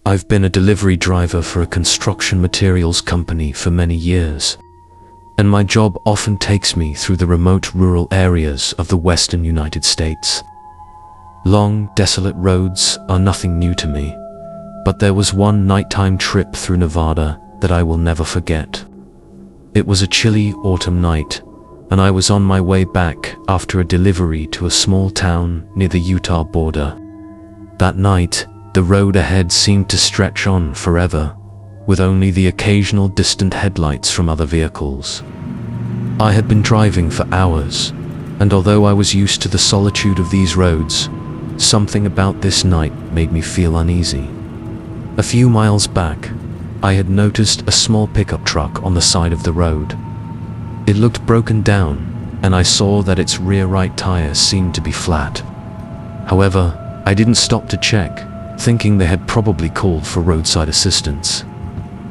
I've been a delivery driver for a construction materials company for many years, and my job often takes me through the remote rural areas of the western United States. Long, desolate roads are nothing new to me, but there was one nighttime trip through Nevada that I will never forget. It was a chilly autumn night, and I was on my way back after a delivery to a small town near the Utah border. That night, the road ahead seemed to stretch on forever, with only the occasional distant headlights from other vehicles. I had been driving for hours, and although I was used to the solitude of these roads, something about this night made me feel uneasy. A few miles back, I had noticed a small pickup truck on the side of the road. It looked broken down, and I saw that its rear right tire seemed to be flat. However, I didn't stop to check, thinking they had probably called for roadside assistance.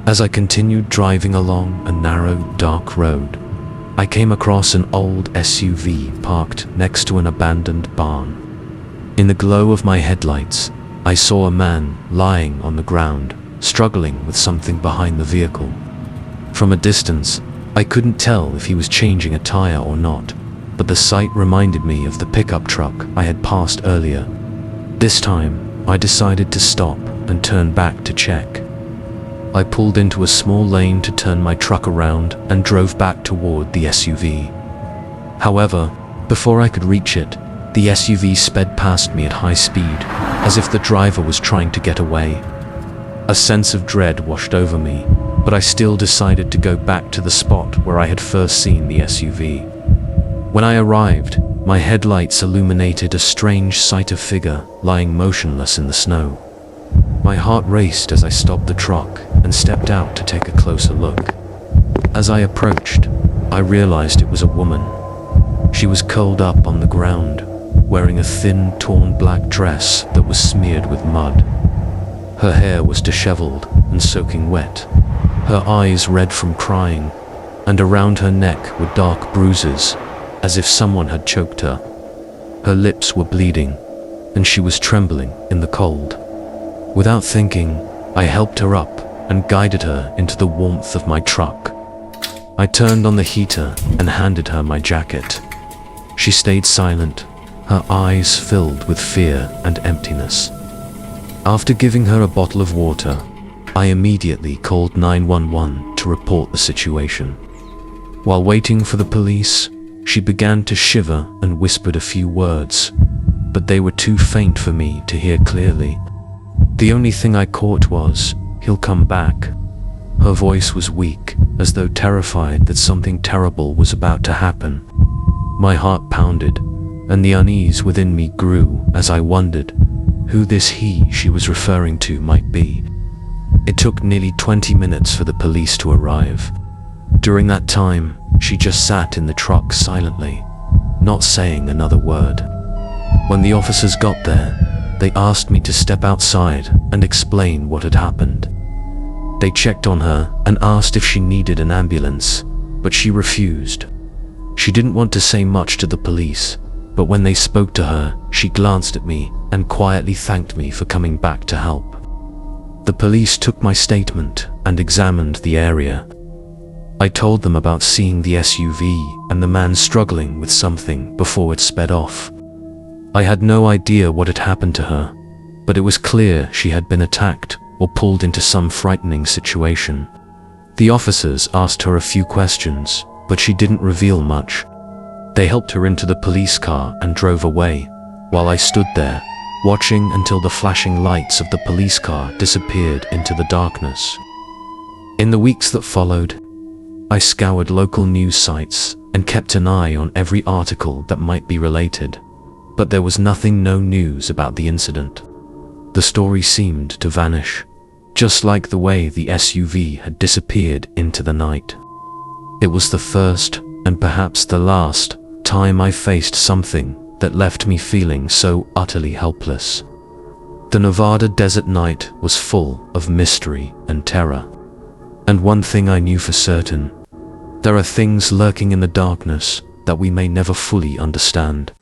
As I continued driving along a narrow, dark road, I came across an old SUV parked next to an abandoned barn. In the glow of my headlights, I saw a man lying on the ground, struggling with something behind the vehicle. From a distance, I couldn't tell if he was changing a tire or not, but the sight reminded me of the pickup truck I had passed earlier. This time, I decided to stop and turn back to check. I pulled into a small lane to turn my truck around and drove back toward the SUV. However, before I could reach it, the SUV sped past me at high speed, as if the driver was trying to get away. A sense of dread washed over me, but I still decided to go back to the spot where I had first seen the SUV. When I arrived, my headlights illuminated a strange sight of figure lying motionless in the snow. My heart raced as I stopped the truck and stepped out to take a closer look. As I approached, I realized it was a woman. She was curled up on the ground, wearing a thin, torn black dress that was smeared with mud. Her hair was disheveled and soaking wet, her eyes red from crying, and around her neck were dark bruises, as if someone had choked her. Her lips were bleeding, and she was trembling in the cold. Without thinking, I helped her up and guided her into the warmth of my truck. I turned on the heater and handed her my jacket. She stayed silent, her eyes filled with fear and emptiness. After giving her a bottle of water, I immediately called 911 to report the situation. While waiting for the police, she began to shiver and whispered a few words, but they were too faint for me to hear clearly. The only thing I caught was, "He'll come back." Her voice was weak, as though terrified that something terrible was about to happen. My heart pounded, and the unease within me grew as I wondered who this he she was referring to might be. It took nearly 20 minutes for the police to arrive. During that time, she just sat in the truck silently, not saying another word. When the officers got there, they asked me to step outside and explain what had happened. They checked on her and asked if she needed an ambulance, but she refused. She didn't want to say much to the police, but when they spoke to her, she glanced at me and quietly thanked me for coming back to help. The police took my statement and examined the area. I told them about seeing the SUV and the man struggling with something before it sped off. I had no idea what had happened to her, but it was clear she had been attacked or pulled into some frightening situation. The officers asked her a few questions, but she didn't reveal much. They helped her into the police car and drove away, while I stood there, watching until the flashing lights of the police car disappeared into the darkness. In the weeks that followed, I scoured local news sites and kept an eye on every article that might be related, but there was no news about the incident. The story seemed to vanish, just like the way the SUV had disappeared into the night. It was the first, and perhaps the last, time I faced something that left me feeling so utterly helpless. The Nevada desert night was full of mystery and terror. And one thing I knew for certain: there are things lurking in the darkness that we may never fully understand.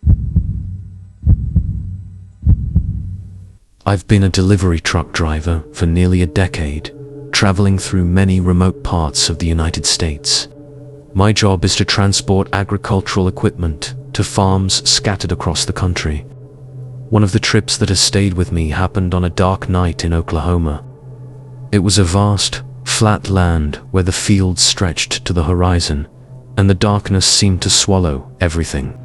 I've been a delivery truck driver for nearly a decade, traveling through many remote parts of the United States. My job is to transport agricultural equipment to farms scattered across the country. One of the trips that has stayed with me happened on a dark night in Oklahoma. It was a vast, flat land where the fields stretched to the horizon, and the darkness seemed to swallow everything.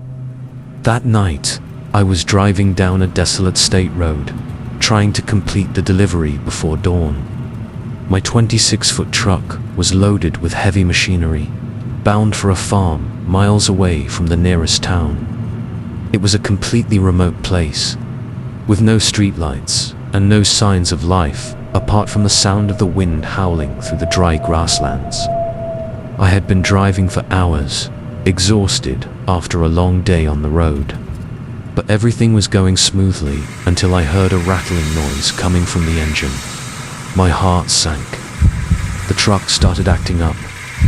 That night, I was driving down a desolate state road, trying to complete the delivery before dawn. My 26-foot truck was loaded with heavy machinery, bound for a farm miles away from the nearest town. It was a completely remote place, with no streetlights and no signs of life apart from the sound of the wind howling through the dry grasslands. I had been driving for hours, exhausted after a long day on the road. But everything was going smoothly until I heard a rattling noise coming from the engine. My heart sank. The truck started acting up,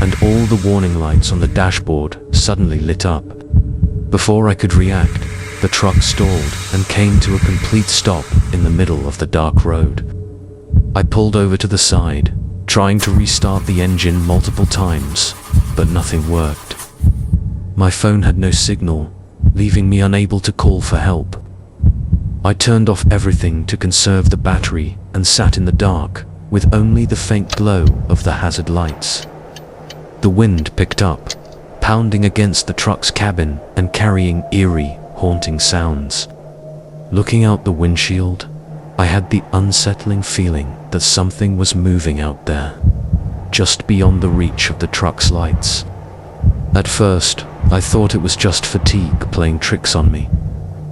and all the warning lights on the dashboard suddenly lit up. Before I could react, the truck stalled and came to a complete stop in the middle of the dark road. I pulled over to the side, trying to restart the engine multiple times, but nothing worked. My phone had no signal, leaving me unable to call for help. I turned off everything to conserve the battery and sat in the dark, with only the faint glow of the hazard lights. The wind picked up, pounding against the truck's cabin and carrying eerie, haunting sounds. Looking out the windshield, I had the unsettling feeling that something was moving out there, just beyond the reach of the truck's lights. At first, I thought it was just fatigue playing tricks on me,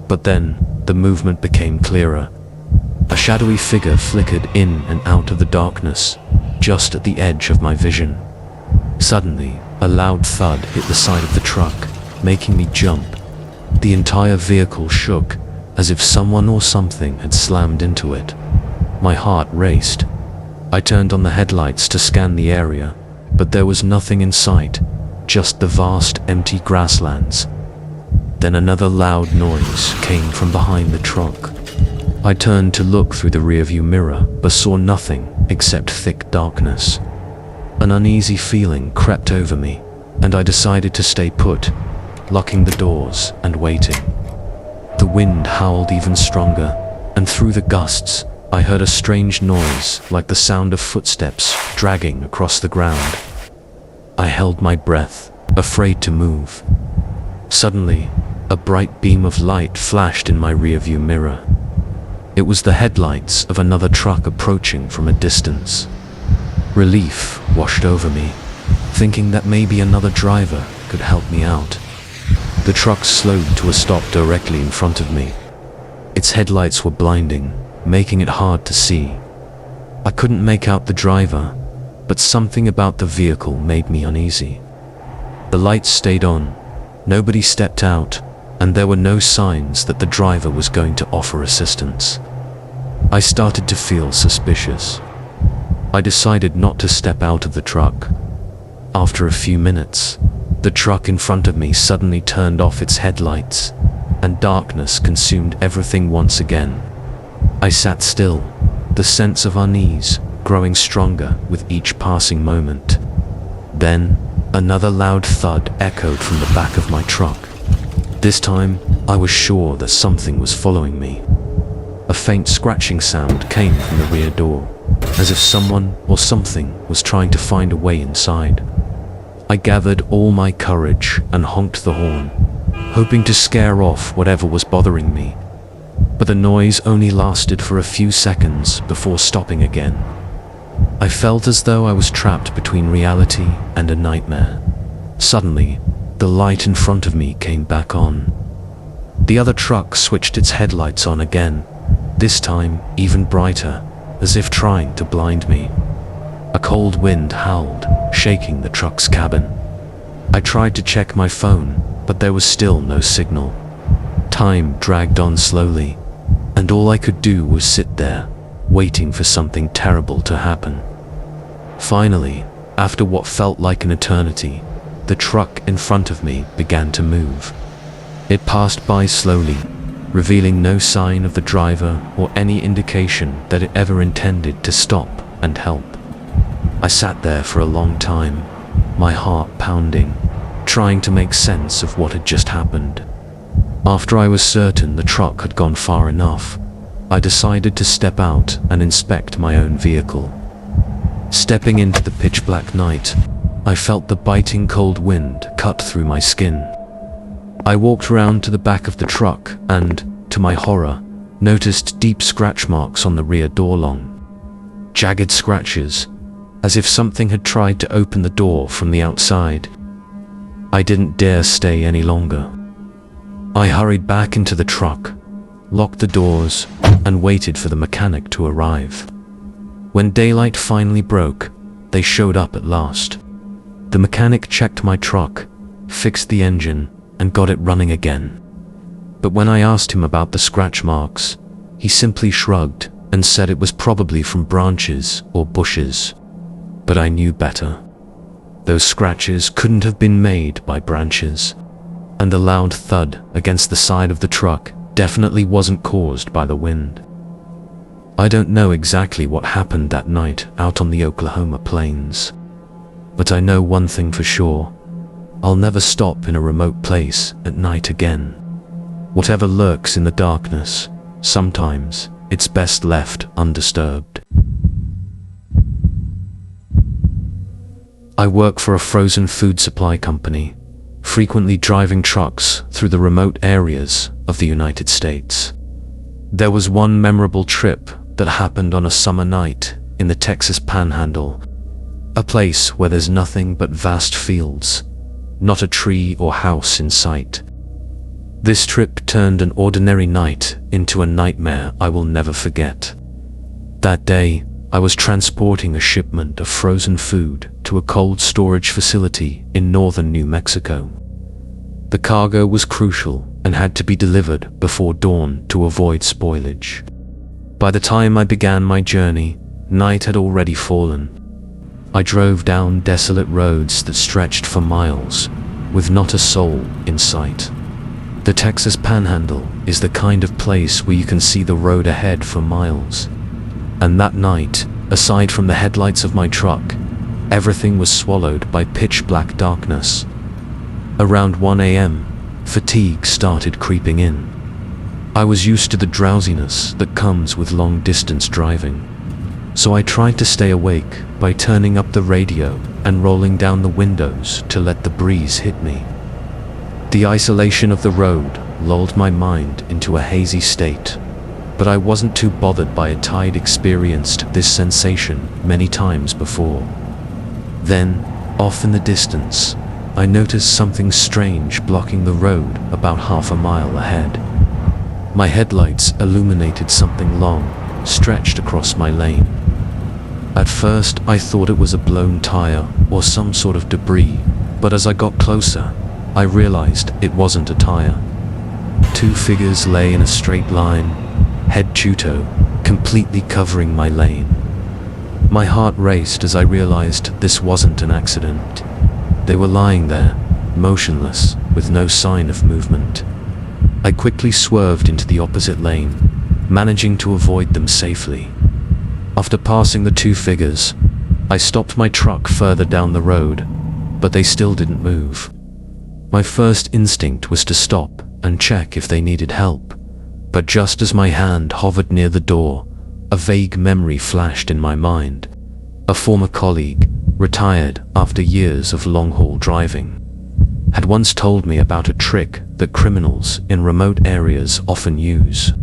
but then the movement became clearer. A shadowy figure flickered in and out of the darkness, just at the edge of my vision. Suddenly, a loud thud hit the side of the truck, making me jump. The entire vehicle shook, as if someone or something had slammed into it. My heart raced. I turned on the headlights to scan the area, but there was nothing in sight, just the vast, empty grasslands. Then another loud noise came from behind the truck. I turned to look through the rearview mirror, but saw nothing except thick darkness. An uneasy feeling crept over me, and I decided to stay put, locking the doors and waiting. The wind howled even stronger, and through the gusts, I heard a strange noise like the sound of footsteps dragging across the ground. I held my breath, afraid to move. Suddenly, a bright beam of light flashed in my rearview mirror. It was the headlights of another truck approaching from a distance. Relief washed over me, thinking that maybe another driver could help me out. The truck slowed to a stop directly in front of me. Its headlights were blinding, making it hard to see. I couldn't make out the driver, but something about the vehicle made me uneasy. The lights stayed on, nobody stepped out, and there were no signs that the driver was going to offer assistance. I started to feel suspicious. I decided not to step out of the truck. After a few minutes, the truck in front of me suddenly turned off its headlights, and darkness consumed everything once again. I sat still, the sense of unease growing stronger with each passing moment. Then, another loud thud echoed from the back of my truck. This time, I was sure that something was following me. A faint scratching sound came from the rear door, as if someone or something was trying to find a way inside. I gathered all my courage and honked the horn, hoping to scare off whatever was bothering me. But the noise only lasted for a few seconds before stopping again. I felt as though I was trapped between reality and a nightmare. Suddenly, the light in front of me came back on. The other truck switched its headlights on again, this time even brighter, as if trying to blind me. A cold wind howled, shaking the truck's cabin. I tried to check my phone, but there was still no signal. Time dragged on slowly, and all I could do was sit there, waiting for something terrible to happen. Finally, after what felt like an eternity, the truck in front of me began to move. It passed by slowly, revealing no sign of the driver or any indication that it ever intended to stop and help. I sat there for a long time, my heart pounding, trying to make sense of what had just happened. After I was certain the truck had gone far enough, I decided to step out and inspect my own vehicle. Stepping into the pitch-black night, I felt the biting cold wind cut through my skin. I walked round to the back of the truck and, to my horror, noticed deep scratch marks on the rear door long. Jagged scratches, as if something had tried to open the door from the outside. I didn't dare stay any longer. I hurried back into the truck, locked the doors, and waited for the mechanic to arrive. When daylight finally broke, they showed up at last. The mechanic checked my truck, fixed the engine, and got it running again. But when I asked him about the scratch marks, he simply shrugged and said it was probably from branches or bushes. But I knew better. Those scratches couldn't have been made by branches, and the loud thud against the side of the truck definitely wasn't caused by the wind. I don't know exactly what happened that night out on the Oklahoma plains, but I know one thing for sure: I'll never stop in a remote place at night again. Whatever lurks in the darkness, sometimes it's best left undisturbed. I work for a frozen food supply company, frequently driving trucks through the remote areas of the United States. There was one memorable trip that happened on a summer night in the Texas Panhandle, a place where there's nothing but vast fields, not a tree or house in sight. This trip turned an ordinary night into a nightmare I will never forget. That day, I was transporting a shipment of frozen food to a cold storage facility in northern New Mexico. The cargo was crucial and had to be delivered before dawn to avoid spoilage. By the time I began my journey, night had already fallen. I drove down desolate roads that stretched for miles, with not a soul in sight. The Texas Panhandle is the kind of place where you can see the road ahead for miles. And that night, aside from the headlights of my truck, everything was swallowed by pitch-black darkness. Around 1 a.m., fatigue started creeping in. I was used to the drowsiness that comes with long-distance driving, so I tried to stay awake by turning up the radio and rolling down the windows to let the breeze hit me. The isolation of the road lulled my mind into a hazy state, but I wasn't too bothered by it. I'd experienced this sensation many times before. Then, off in the distance, I noticed something strange blocking the road about half a mile ahead. My headlights illuminated something long, stretched across my lane. At first, I thought it was a blown tire or some sort of debris, but as I got closer, I realized it wasn't a tire. Two figures lay in a straight line, head tuto, completely covering my lane. My heart raced as I realized this wasn't an accident. They were lying there, motionless, with no sign of movement. I quickly swerved into the opposite lane, managing to avoid them safely. After passing the two figures, I stopped my truck further down the road, but they still didn't move. My first instinct was to stop and check if they needed help, but just as my hand hovered near the door, a vague memory flashed in my mind. A former colleague, retired after years of long-haul driving, had once told me about a trick that criminals in remote areas often use.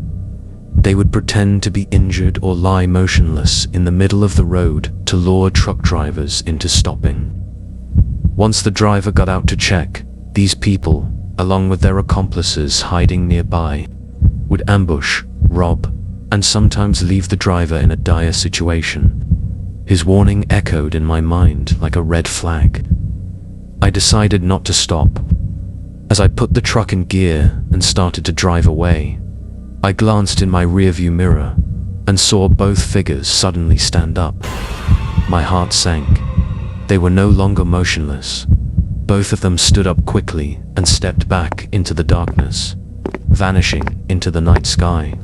They would pretend to be injured or lie motionless in the middle of the road to lure truck drivers into stopping. Once the driver got out to check, these people, along with their accomplices hiding nearby, would ambush, rob, and sometimes leave the driver in a dire situation. His warning echoed in my mind like a red flag. I decided not to stop. As I put the truck in gear and started to drive away, I glanced in my rearview mirror and saw both figures suddenly stand up. My heart sank. They were no longer motionless. Both of them stood up quickly and stepped back into the darkness. vanishing into the night sky.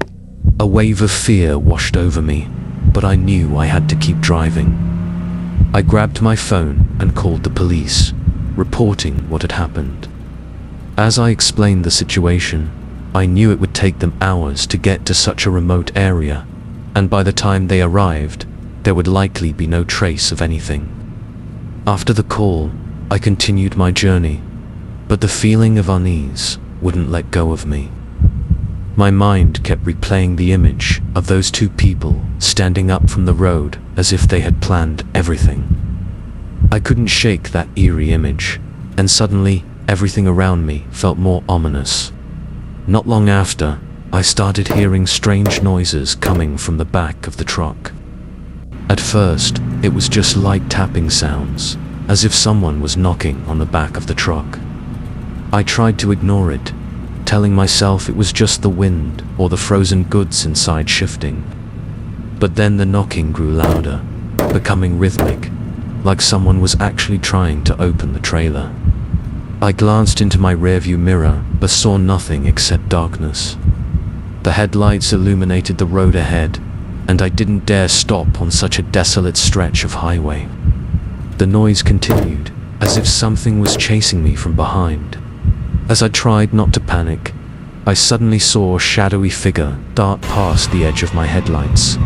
A wave of fear washed over me, but I knew I had to keep driving. I grabbed my phone and called the police, reporting what had happened. As I explained the situation, I knew it would take them hours to get to such a remote area, and by the time they arrived, there would likely be no trace of anything. After the call, I continued my journey, but the feeling of unease wouldn't let go of me. My mind kept replaying the image of those two people standing up from the road as if they had planned everything. I couldn't shake that eerie image, and suddenly everything around me felt more ominous. Not long after, I started hearing strange noises coming from the back of the truck. At first, it was just light tapping sounds, as if someone was knocking on the back of the truck. I tried to ignore it, telling myself it was just the wind or the frozen goods inside shifting. But then the knocking grew louder, becoming rhythmic, like someone was actually trying to open the trailer. I glanced into my rearview mirror, but saw nothing except darkness. The headlights illuminated the road ahead, and I didn't dare stop on such a desolate stretch of highway. The noise continued, as if something was chasing me from behind. As I tried not to panic, I suddenly saw a shadowy figure dart past the edge of my headlights.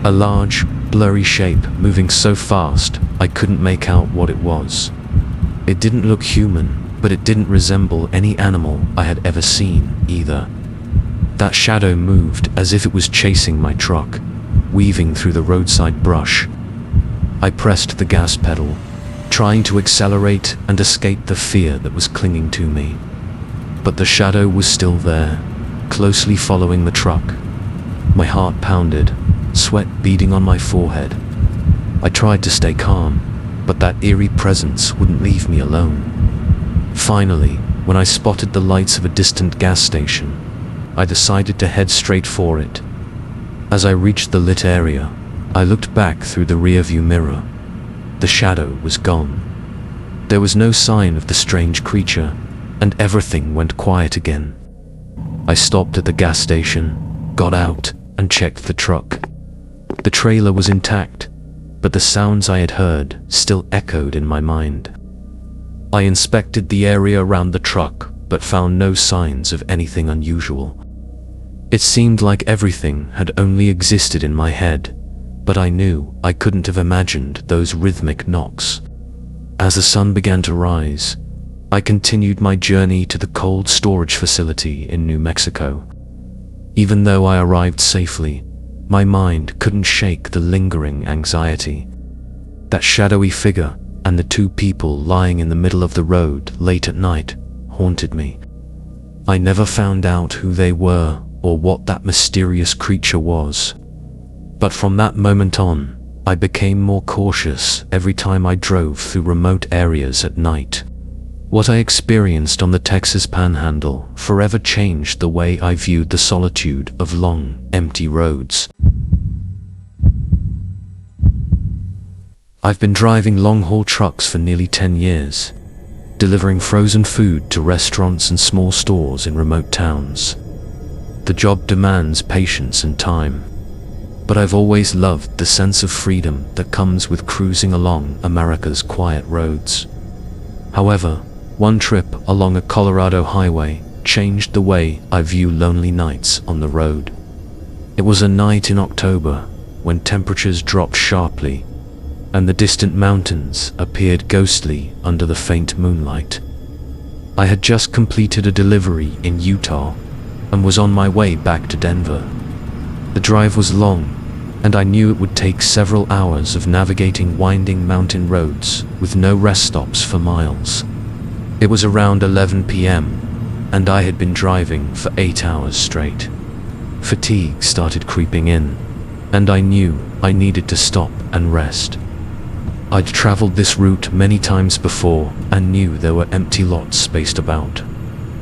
A large, blurry shape moving so fast I couldn't make out what it was. It didn't look human, but it didn't resemble any animal I had ever seen either. That shadow moved as if it was chasing my truck, weaving through the roadside brush. I pressed the gas pedal, trying to accelerate and escape the fear that was clinging to me. But the shadow was still there, closely following the truck. My heart pounded, sweat beading on my forehead. I tried to stay calm, but that eerie presence wouldn't leave me alone. Finally, when I spotted the lights of a distant gas station, I decided to head straight for it. As I reached the lit area, I looked back through the rearview mirror. The shadow was gone. There was no sign of the strange creature, and everything went quiet again. I stopped at the gas station, got out, and checked the truck. The trailer was intact, but the sounds I had heard still echoed in my mind. I inspected the area around the truck, but found no signs of anything unusual. It seemed like everything had only existed in my head, but I knew I couldn't have imagined those rhythmic knocks. As the sun began to rise, I continued my journey to the cold storage facility in New Mexico. Even though I arrived safely, my mind couldn't shake the lingering anxiety. That shadowy figure and the two people lying in the middle of the road late at night haunted me. I never found out who they were or what that mysterious creature was. But from that moment on, I became more cautious every time I drove through remote areas at night. What I experienced on the Texas Panhandle forever changed the way I viewed the solitude of long, empty roads. I've been driving long-haul trucks for nearly 10 years, delivering frozen food to restaurants and small stores in remote towns. The job demands patience and time, but I've always loved the sense of freedom that comes with cruising along America's quiet roads. However, one trip along a Colorado highway changed the way I view lonely nights on the road. It was a night in October when temperatures dropped sharply and the distant mountains appeared ghostly under the faint moonlight. I had just completed a delivery in Utah and was on my way back to Denver. The drive was long, and I knew it would take several hours of navigating winding mountain roads with no rest stops for miles. It was around 11 p.m., and I had been driving for 8 hours straight. Fatigue started creeping in, and I knew I needed to stop and rest. I'd traveled this route many times before and knew there were empty lots spaced about,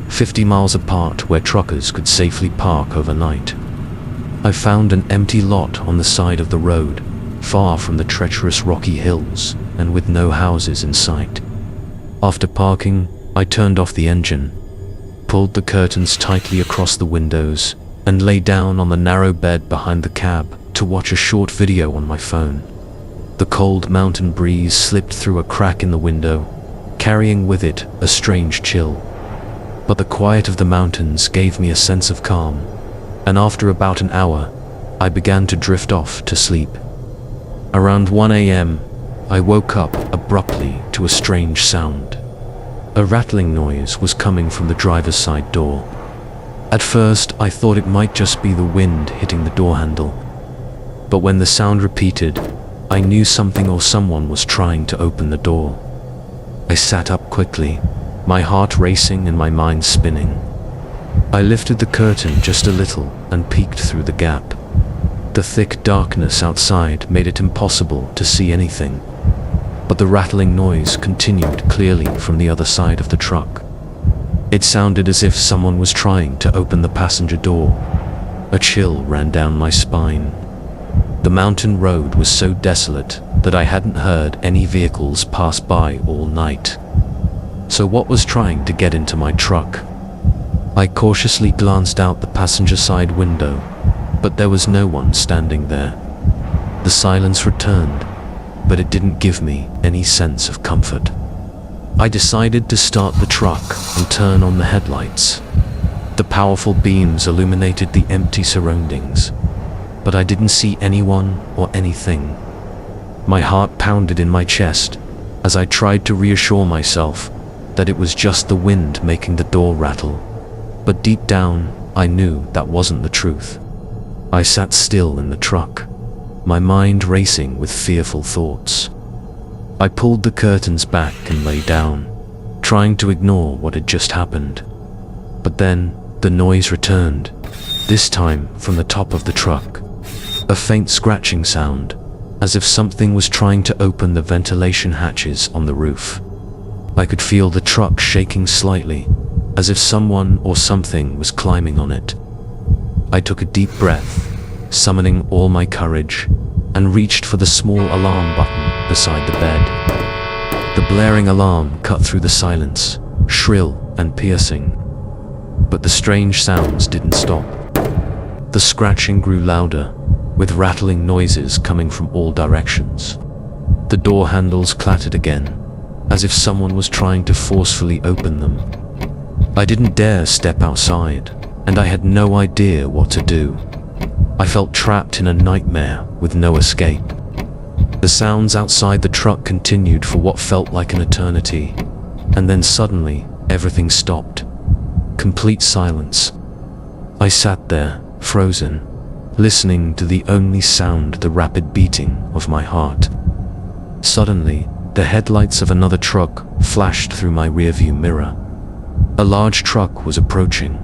50 miles apart where truckers could safely park overnight. I found an empty lot on the side of the road, far from the treacherous rocky hills and with no houses in sight. After parking, I turned off the engine. pulled the curtains tightly across the windows and lay down on the narrow bed behind the cab to watch a short video on my phone. The cold mountain breeze slipped through a crack in the window, carrying with it a strange chill. But the quiet of the mountains gave me a sense of calm, and after about an hour, I began to drift off to sleep. Around 1 a.m., I woke up abruptly to a strange sound. A rattling noise was coming from the driver's side door. At first, I thought it might just be the wind hitting the door handle. But when the sound repeated, I knew something or someone was trying to open the door. I sat up quickly, my heart racing and my mind spinning. I lifted the curtain just a little and peeked through the gap. The thick darkness outside made it impossible to see anything, but the rattling noise continued clearly from the other side of the truck. It sounded as if someone was trying to open the passenger door. A chill ran down my spine. The mountain road was so desolate that I hadn't heard any vehicles pass by all night. So what was trying to get into my truck? I cautiously glanced out the passenger side window, but there was no one standing there. The silence returned, but it didn't give me any sense of comfort. I decided to start the truck and turn on the headlights. The powerful beams illuminated the empty surroundings, but I didn't see anyone or anything. My heart pounded in my chest as I tried to reassure myself that it was just the wind making the door rattle. But deep down, I knew that wasn't the truth. I sat still in the truck, my mind racing with fearful thoughts. I pulled the curtains back and lay down, trying to ignore what had just happened. But then, the noise returned, this time from the top of the truck. A faint scratching sound, as if something was trying to open the ventilation hatches on the roof. I could feel the truck shaking slightly, as if someone or something was climbing on it. I took a deep breath, summoning all my courage, and reached for the small alarm button beside the bed. The blaring alarm cut through the silence, shrill and piercing. But the strange sounds didn't stop. The scratching grew louder, with rattling noises coming from all directions. The door handles clattered again, as if someone was trying to forcefully open them. I didn't dare step outside, and I had no idea what to do. I felt trapped in a nightmare with no escape. The sounds outside the truck continued for what felt like an eternity, and then suddenly, everything stopped. Complete silence. I sat there, frozen, listening to the only sound, the rapid beating of my heart. Suddenly, the headlights of another truck flashed through my rearview mirror. A large truck was approaching.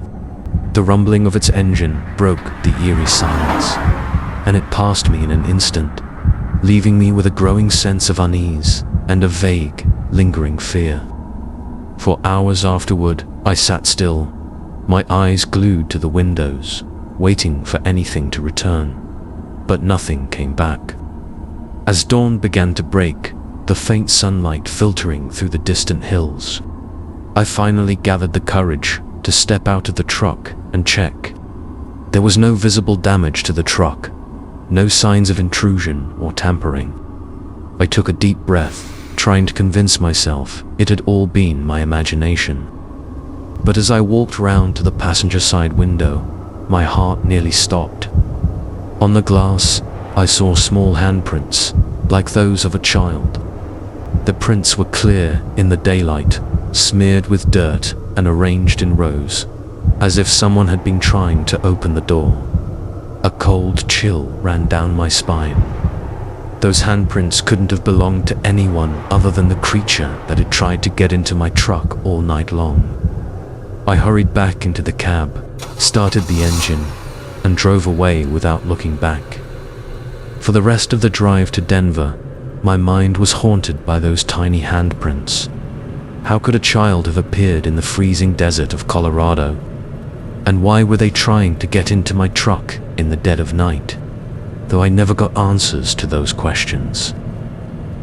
The rumbling of its engine broke the eerie silence, and it passed me in an instant, leaving me with a growing sense of unease and a vague, lingering fear. For hours afterward, I sat still, my eyes glued to the windows, waiting for anything to return. But nothing came back. As dawn began to break, the faint sunlight filtering through the distant hills, I finally gathered the courage to step out of the truck and check. There was no visible damage to the truck, no signs of intrusion or tampering. I took a deep breath, trying to convince myself it had all been my imagination. But as I walked round to the passenger side window, my heart nearly stopped. On the glass, I saw small handprints, like those of a child. The prints were clear in the daylight, smeared with dirt and arranged in rows, as if someone had been trying to open the door. A cold chill ran down my spine. Those handprints couldn't have belonged to anyone other than the creature that had tried to get into my truck all night long. I hurried back into the cab, started the engine, and drove away without looking back. For the rest of the drive to Denver, my mind was haunted by those tiny handprints. How could a child have appeared in the freezing desert of Colorado? And why were they trying to get into my truck in the dead of night? Though I never got answers to those questions.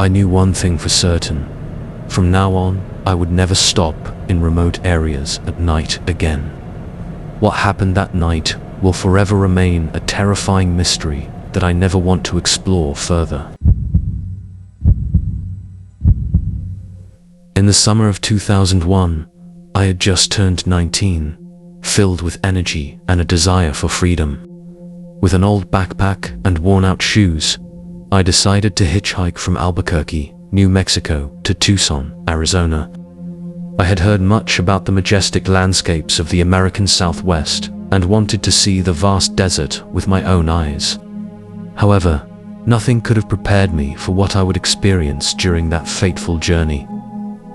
I knew one thing for certain. From now on, I would never stop in remote areas at night again. What happened that night will forever remain a terrifying mystery that I never want to explore further. In the summer of 2001, I had just turned 19, filled with energy and a desire for freedom. With an old backpack and worn-out shoes, I decided to hitchhike from Albuquerque, New Mexico, to Tucson, Arizona. I had heard much about the majestic landscapes of the American Southwest and wanted to see the vast desert with my own eyes. However, nothing could have prepared me for what I would experience during that fateful journey.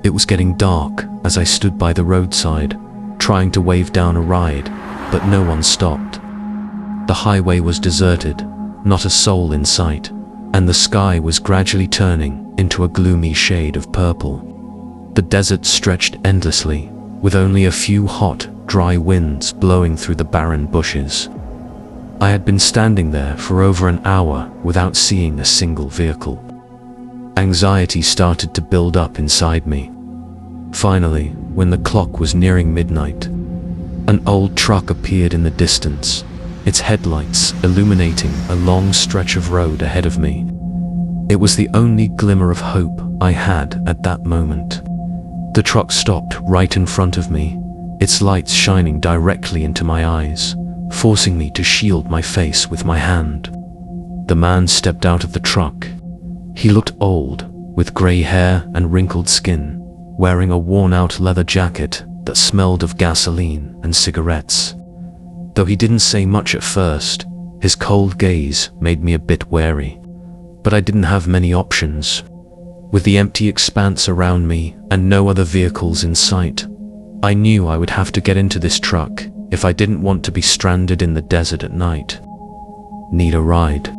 It was getting dark as I stood by the roadside, trying to wave down a ride, but no one stopped. The highway was deserted, not a soul in sight, and the sky was gradually turning into a gloomy shade of purple. The desert stretched endlessly, with only a few hot, dry winds blowing through the barren bushes. I had been standing there for over an hour without seeing a single vehicle. Anxiety started to build up inside me. Finally, when the clock was nearing midnight, an old truck appeared in the distance, its headlights illuminating a long stretch of road ahead of me. It was the only glimmer of hope I had at that moment. The truck stopped right in front of me, its lights shining directly into my eyes, forcing me to shield my face with my hand. The man stepped out of the truck. He looked old, with gray hair and wrinkled skin, wearing a worn-out leather jacket that smelled of gasoline and cigarettes. Though he didn't say much at first, his cold gaze made me a bit wary. But I didn't have many options. With the empty expanse around me and no other vehicles in sight, I knew I would have to get into this truck if I didn't want to be stranded in the desert at night. "Need a ride?"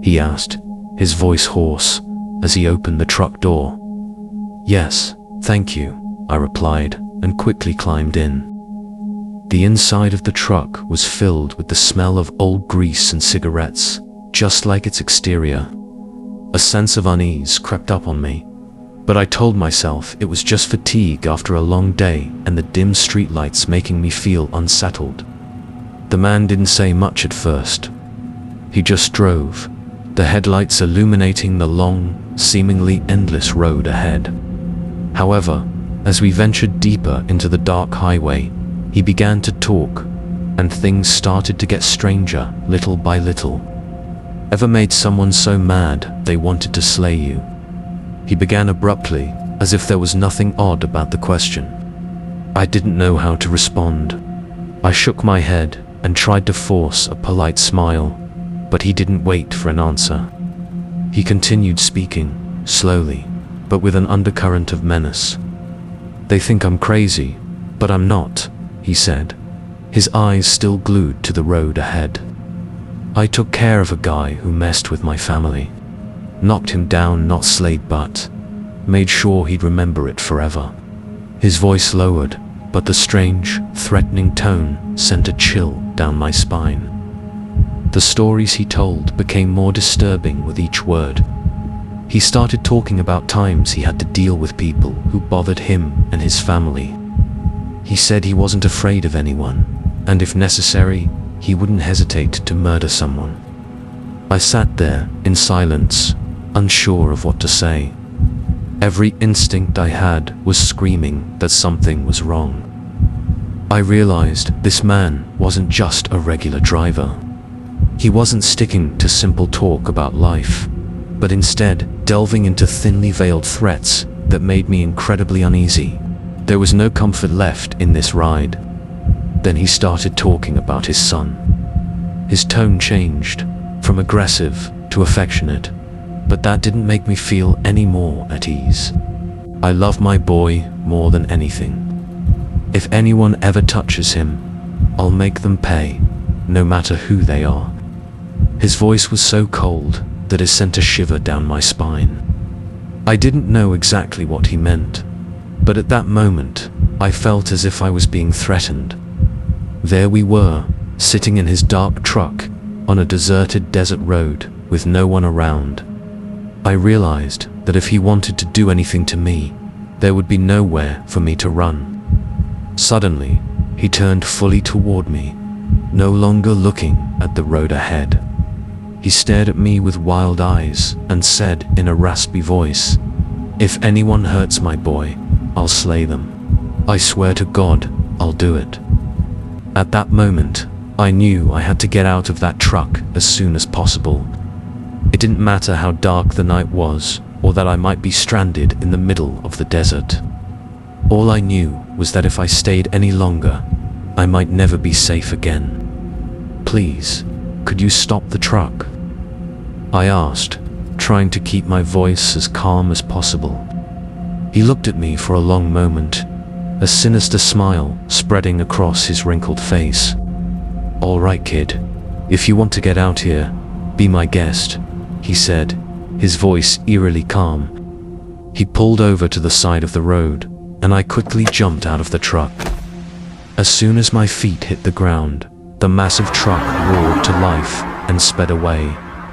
he asked, his voice hoarse, as he opened the truck door. "Yes, thank you," I replied, and quickly climbed in. The inside of the truck was filled with the smell of old grease and cigarettes, just like its exterior. A sense of unease crept up on me, but I told myself it was just fatigue after a long day and the dim streetlights making me feel unsettled. The man didn't say much at first. He just drove, the headlights illuminating the long, seemingly endless road ahead. However, as we ventured deeper into the dark highway, he began to talk, and things started to get stranger little by little. Ever made someone so mad they wanted to slay you? He began abruptly, as if there was nothing odd about the question. I didn't know how to respond. I shook my head and tried to force a polite smile, but he didn't wait for an answer. He continued speaking, slowly, but with an undercurrent of menace. "They think I'm crazy, but I'm not," he said, his eyes still glued to the road ahead. "I took care of a guy who messed with my family. Knocked him down, not slayed, but made sure he'd remember it forever." His voice lowered, but the strange, threatening tone sent a chill down my spine. The stories he told became more disturbing with each word. He started talking about times he had to deal with people who bothered him and his family. He said he wasn't afraid of anyone, and if necessary, he wouldn't hesitate to murder someone. I sat there in silence, unsure of what to say. Every instinct I had was screaming that something was wrong. I realized this man wasn't just a regular driver. He wasn't sticking to simple talk about life, but instead delving into thinly veiled threats that made me incredibly uneasy. There was no comfort left in this ride. Then he started talking about his son. His tone changed, from aggressive to affectionate, but that didn't make me feel any more at ease. "I love my boy more than anything. If anyone ever touches him, I'll make them pay, no matter who they are." His voice was so cold that it sent a shiver down my spine. I didn't know exactly what he meant, but at that moment, I felt as if I was being threatened. There we were, sitting in his dark truck, on a deserted desert road, with no one around. I realized that if he wanted to do anything to me, There would be nowhere for me to run. Suddenly, he turned fully toward me, no longer looking at the road ahead. He stared at me with wild eyes and said in a raspy voice, "If anyone hurts my boy, I'll slay them. I swear to God, I'll do it." At that moment, I knew I had to get out of that truck as soon as possible. It didn't matter how dark the night was, or that I might be stranded in the middle of the desert. All I knew was that if I stayed any longer, I might never be safe again. "Please, could you stop the truck?" I asked, trying to keep my voice as calm as possible. He looked at me for a long moment, a sinister smile spreading across his wrinkled face. "All right, kid. If you want to get out here, be my guest," he said, his voice eerily calm. He pulled over to the side of the road, and I quickly jumped out of the truck. As soon as my feet hit the ground, the massive truck roared to life and sped away,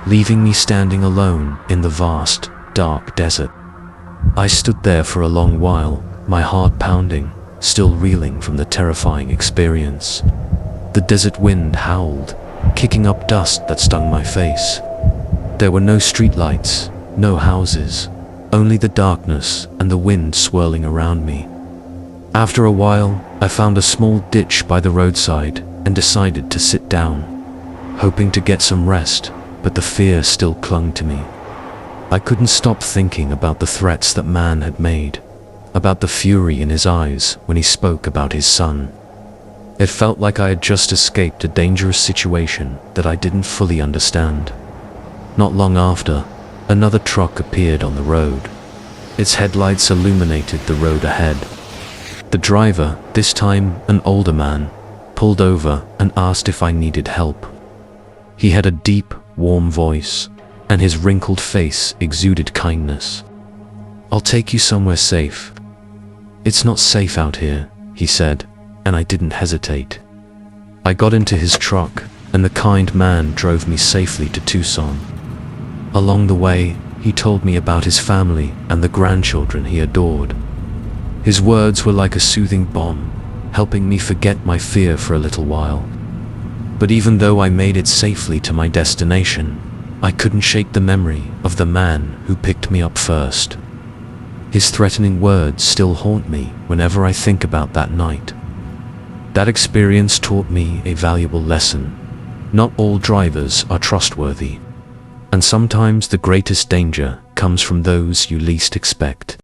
leaving me standing alone in the vast, dark desert. I stood there for a long while, my heart pounding, still reeling from the terrifying experience. The desert wind howled, kicking up dust that stung my face. There were no streetlights, no houses, only the darkness and the wind swirling around me. After a while, I found a small ditch by the roadside and decided to sit down, hoping to get some rest, but the fear still clung to me. I couldn't stop thinking about the threats that man had made, about the fury in his eyes when he spoke about his son. It felt like I had just escaped a dangerous situation that I didn't fully understand. Not long after, another truck appeared on the road. Its headlights illuminated the road ahead. The driver, this time an older man, pulled over and asked if I needed help. He had a deep, warm voice, and his wrinkled face exuded kindness. "I'll take you somewhere safe." "It's not safe out here," he said, and I didn't hesitate. I got into his truck, and the kind man drove me safely to Tucson. Along the way, he told me about his family and the grandchildren he adored. His words were like a soothing balm, helping me forget my fear for a little while. But even though I made it safely to my destination, I couldn't shake the memory of the man who picked me up first. His threatening words still haunt me whenever I think about that night. That experience taught me a valuable lesson. Not all drivers are trustworthy, and sometimes the greatest danger comes from those you least expect.